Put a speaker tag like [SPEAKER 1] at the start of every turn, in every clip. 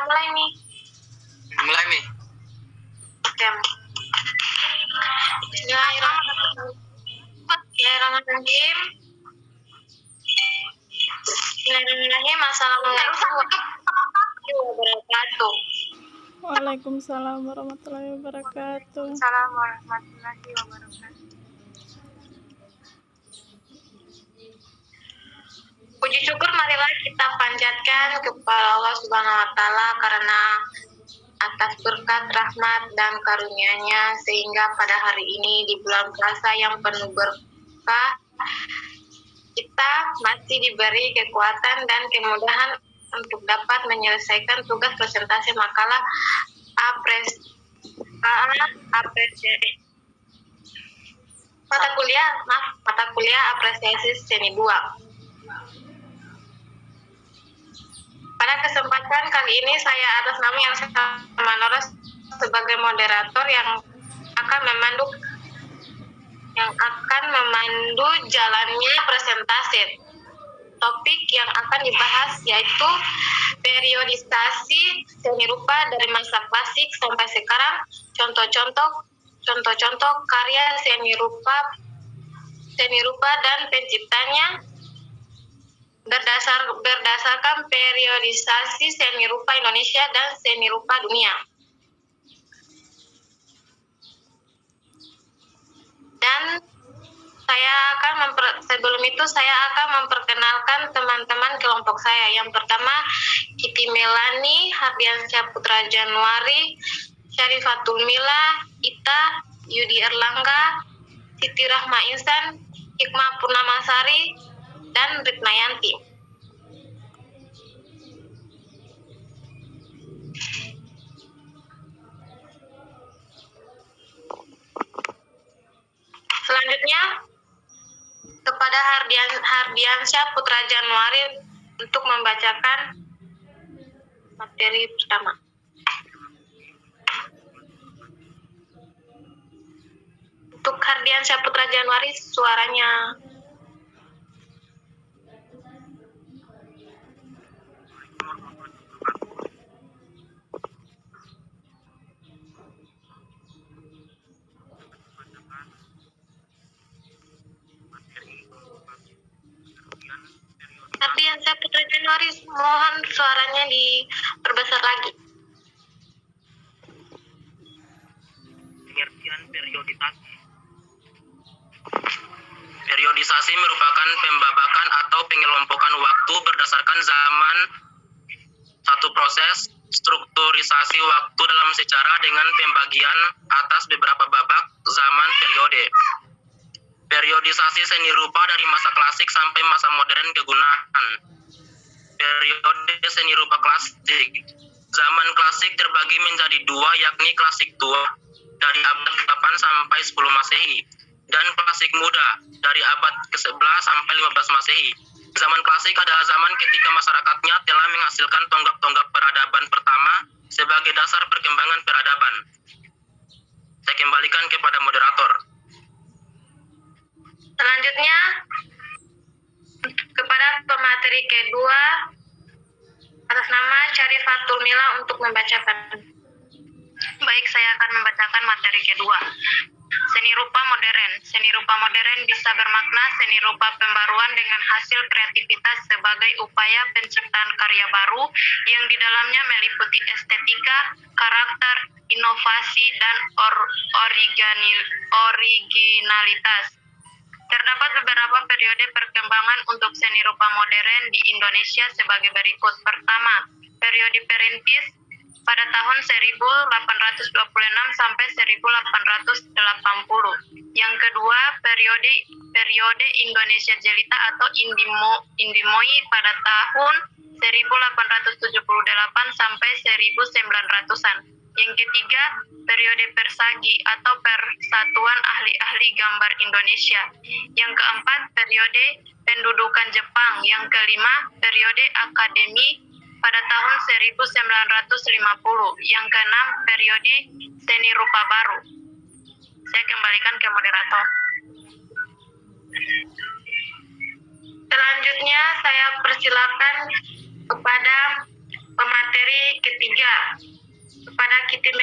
[SPEAKER 1] mulai nih.
[SPEAKER 2] Mulai nih.
[SPEAKER 1] Oke. Bismillahirrahmanirrahim. Bismillahirrahmanirrahim. Assalamualaikum warahmatullahi wabarakatuh.
[SPEAKER 3] Waalaikumsalam warahmatullahi wabarakatuh.
[SPEAKER 1] Assalamualaikum warahmatullahi wabarakatuh. Puji syukur marilah kita panjatkan kepada Allah Subhanahu wa taala karena atas berkat rahmat dan karunia-Nya sehingga pada hari ini di bulan puasa yang penuh berkah kita masih diberi kekuatan dan kemudahan untuk dapat menyelesaikan tugas presentasi makalah mata kuliah apresiasi seni 2. Pada kesempatan kali ini saya atas nama Elsa Manora sebagai moderator yang akan memandu jalannya presentasi. Topik yang akan dibahas yaitu periodisasi seni rupa dari masa klasik sampai sekarang, contoh-contoh karya seni rupa dan penciptanya berdasarkan periodisasi seni rupa Indonesia dan seni rupa dunia. Dan sebelum itu saya akan memperkenalkan teman-teman kelompok saya. Yang pertama, Kiti Melani Hardiansyah Putra Januari, Syarifatul Mila, Ita, Yudi Erlangga, Siti Rahma Insan, Hikmah Purnamasari, dan Ritnayanti. Selanjutnya kepada Hardiansyah Putra Januari untuk membacakan materi pertama. Untuk Hardiansyah Putra Januari suaranya. Hardiansyah Putra Januari, mohon suaranya diperbesar lagi.
[SPEAKER 2] Pengertian periodisasi. Periodisasi merupakan pembabakan atau pengelompokan waktu berdasarkan zaman. Satu proses strukturisasi waktu dalam sejarah dengan pembagian atas beberapa babak zaman periode. Periodisasi seni rupa dari masa klasik sampai masa modern kegunaan. Periode seni rupa klasik. Zaman klasik terbagi menjadi dua, yakni klasik tua dari abad 8 sampai 10 Masehi dan klasik muda dari abad ke-11 sampai 15 Masehi. Zaman klasik adalah zaman ketika masyarakatnya telah menghasilkan tonggak-tonggak peradaban pertama sebagai dasar perkembangan peradaban. Saya kembalikan kepada moderator.
[SPEAKER 1] Selanjutnya kepada pemateri kedua atas nama Syarifatul Mila untuk membacakan.
[SPEAKER 4] Baik, saya akan membacakan materi kedua. Seni rupa modern. Seni rupa modern bisa bermakna seni rupa pembaruan dengan hasil kreativitas sebagai upaya penciptaan karya baru yang di dalamnya meliputi estetika, karakter, inovasi, dan originalitas. Terdapat beberapa periode perkembangan untuk seni rupa modern di Indonesia sebagai berikut. Pertama, periode perintis pada tahun 1826 sampai 1880. Yang kedua, periode Indonesia Jelita atau Indimoi pada tahun 1878 sampai 1900-an. Yang ketiga, periode Persagi atau Persatuan Ahli-Ahli Gambar Indonesia. Yang keempat, periode pendudukan Jepang. Yang kelima, periode Akademi pada tahun 1950. Yang keenam, periode seni rupa baru. Saya kembalikan ke moderator.
[SPEAKER 1] Selanjutnya saya persilakan kepada pemateri ketiga Kepada Kitty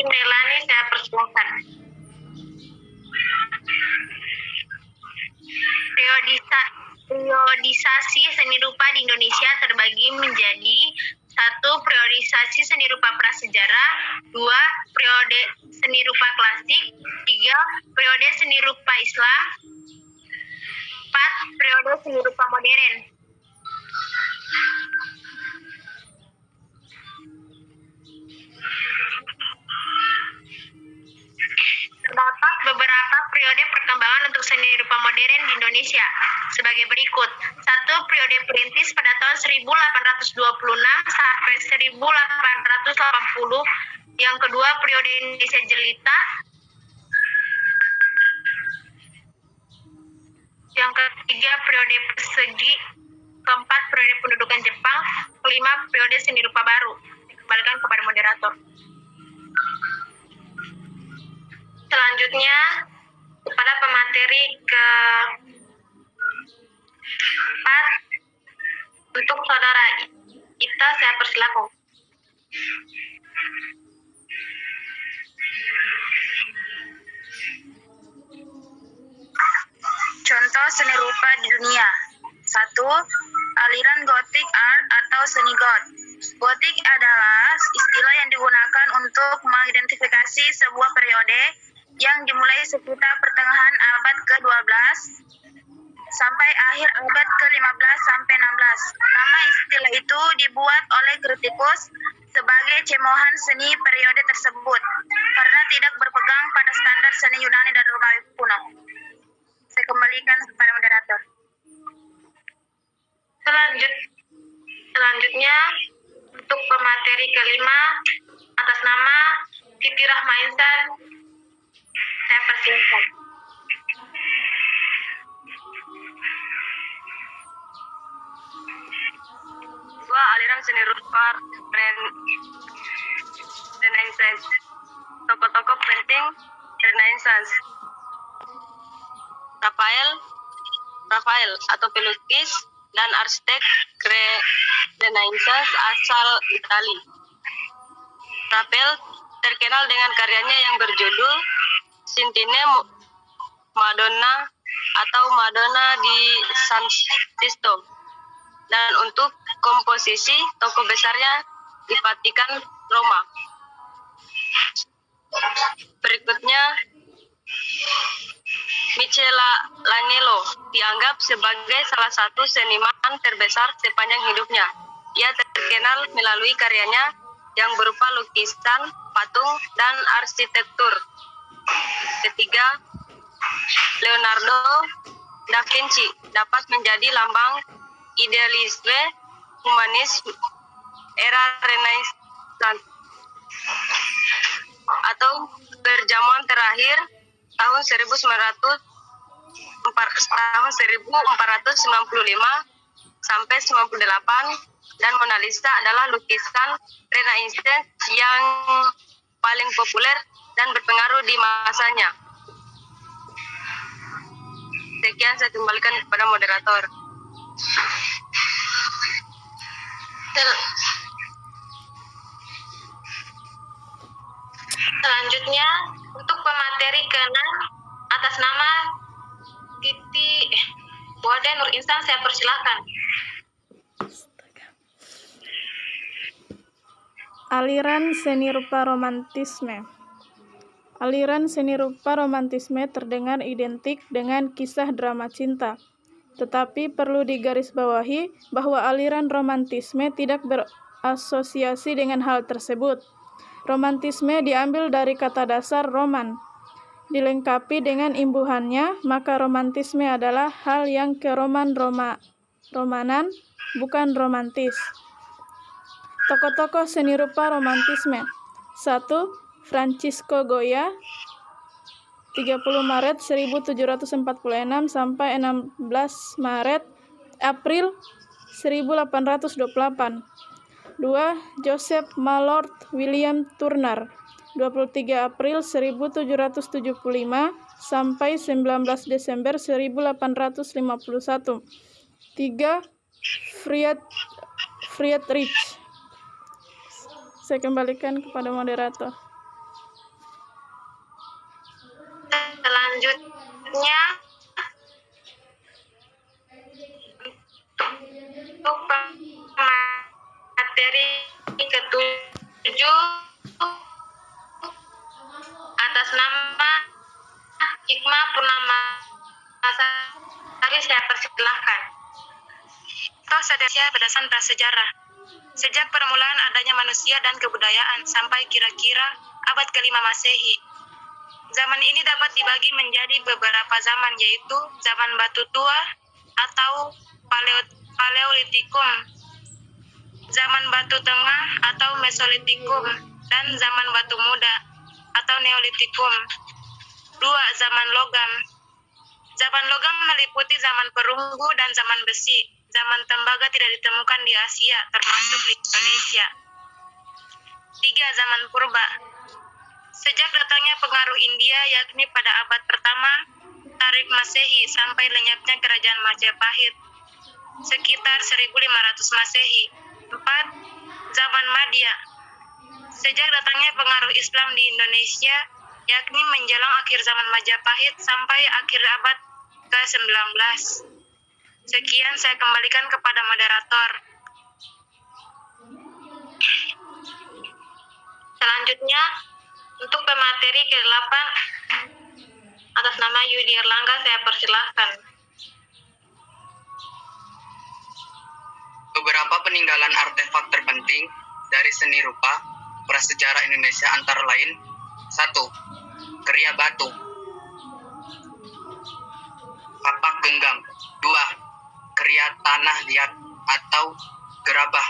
[SPEAKER 1] Melani saya persilakan. Periodisasi seni rupa di Indonesia terbagi menjadi 1. Periodisasi seni rupa prasejarah, 2. Periode seni rupa klasik, 3. Periode seni rupa Islam, 4. Periode seni rupa modern. Terdapat beberapa periode perkembangan untuk seni rupa modern di Indonesia sebagai berikut. 1. Periode perintis pada tahun 1826 sampai 1880. Yang kedua, periode Indonesia Jelita. Yang ketiga, periode persegi. Keempat, periode pendudukan Jepang. Kelima, periode seni rupa baru. Dikembalikan kepada moderator. Selanjutnya, kepada pemateri keempat, untuk saudara Ita saya persilakan.
[SPEAKER 5] Contoh seni rupa di dunia. 1. Aliran Gothic Art atau seni Goth. Gothic adalah istilah yang digunakan untuk mengidentifikasi sebuah periode yang dimulai sekitar pertengahan abad ke-12 sampai akhir abad ke-15 sampai 16. Nama istilah itu dibuat oleh kritikus sebagai cemohan seni periode tersebut karena tidak berpegang pada standar seni Yunani dan Romawi kuno. Saya kembalikan kepada moderator.
[SPEAKER 1] Selanjutnya untuk pemateri kelima atas nama Titi Rahmainsan saya persilakan.
[SPEAKER 5] Dua, aliran seni rupa Renaissance. Tokoh-tokoh penting Renaissance. Rafael atau pelukis dan arsitek Renaissance asal Itali. Rafael terkenal dengan karyanya yang berjudul Sistine Madonna atau Madonna di San Sisto, dan untuk komposisi tokoh besarnya di Vatikan, Roma. Berikutnya, Michelangelo dianggap sebagai salah satu seniman terbesar sepanjang hidupnya. Ia terkenal melalui karyanya yang berupa lukisan, patung, dan arsitektur. Ketiga, Leonardo da Vinci dapat menjadi lambang idealisme humanis era Renaissance atau berjamuan terakhir tahun 1495 sampai 98, dan Mona Lisa adalah lukisan Renaissance yang paling populer dan berpengaruh di masanya. Sekian, saya kembalikan kepada moderator.
[SPEAKER 1] Selanjutnya untuk pemateri ke-6 atas nama Wade Nur Insan saya persilakan.
[SPEAKER 3] Aliran seni rupa romantisme. Aliran seni rupa romantisme terdengar identik dengan kisah drama cinta. Tetapi perlu digarisbawahi bahwa aliran romantisme tidak berasosiasi dengan hal tersebut. Romantisme diambil dari kata dasar roman. Dilengkapi dengan imbuhannya, maka romantisme adalah hal yang romanan, bukan romantis. Tokoh-tokoh seni rupa romantisme. 1. Francisco Goya, 30 Maret 1746 sampai 16 April 1828. 2. Joseph Mallord William Turner, 23 April 1775 sampai 19 Desember 1851. 3. Friedrich Saya kembalikan kepada moderator.
[SPEAKER 1] Selanjutnya, untuk materi ke-7 atas nama Hikmah Purnamasari, saya persilahkan.
[SPEAKER 5] Toh Indonesia berdasarkan prasejarah. Sejak permulaan adanya manusia dan kebudayaan sampai kira-kira abad ke-5 Masehi. Zaman ini dapat dibagi menjadi beberapa zaman, yaitu zaman batu tua atau Paleolitikum, zaman batu tengah atau Mesolitikum, dan zaman batu muda atau Neolitikum. 2. Zaman logam. Zaman logam meliputi zaman perunggu dan zaman besi. Zaman tembaga tidak ditemukan di Asia, termasuk di Indonesia. 3. Zaman purba. Sejak datangnya pengaruh India, yakni pada abad pertama Tarik Masehi, sampai lenyapnya kerajaan Majapahit sekitar 1500 Masehi. 4. Zaman Madya. Sejak datangnya pengaruh Islam di Indonesia, yakni menjelang akhir zaman Majapahit sampai akhir abad ke-19. Sekian, saya kembalikan kepada moderator.
[SPEAKER 1] Selanjutnya, untuk pemateri ke-8 atas nama Yudi Erlangga, saya persilahkan.
[SPEAKER 2] Beberapa peninggalan artefak terpenting dari seni rupa prasejarah Indonesia antara lain: 1. Kriya batu, kapak genggam. 2. Kriya tanah liat atau gerabah,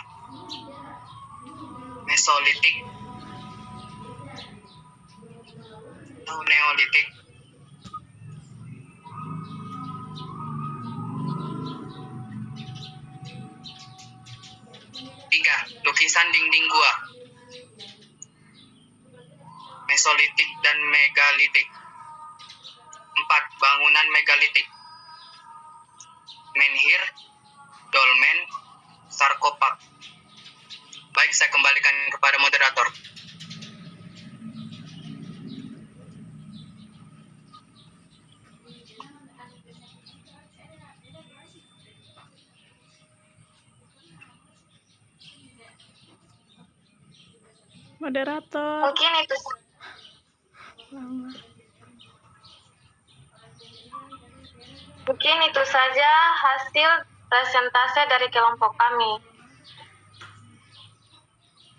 [SPEAKER 2] Mesolitik atau Neolitik. 3. Lukisan dinding gua, Mesolitik dan Megalitik. 4. Bangunan megalitik, menhir, dolmen, sarkofag. Baik, saya kembalikan kepada moderator.
[SPEAKER 3] Moderator.
[SPEAKER 1] Mungkin itu saja hasil presentasi dari kelompok kami.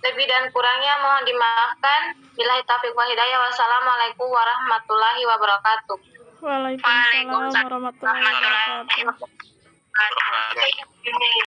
[SPEAKER 1] Lebih dan kurangnya mohon dimaafkan. Billahi taufiq wal hidayah. Wassalamualaikum warahmatullahi wabarakatuh.
[SPEAKER 3] Waalaikumsalam warahmatullahi wabarakatuh.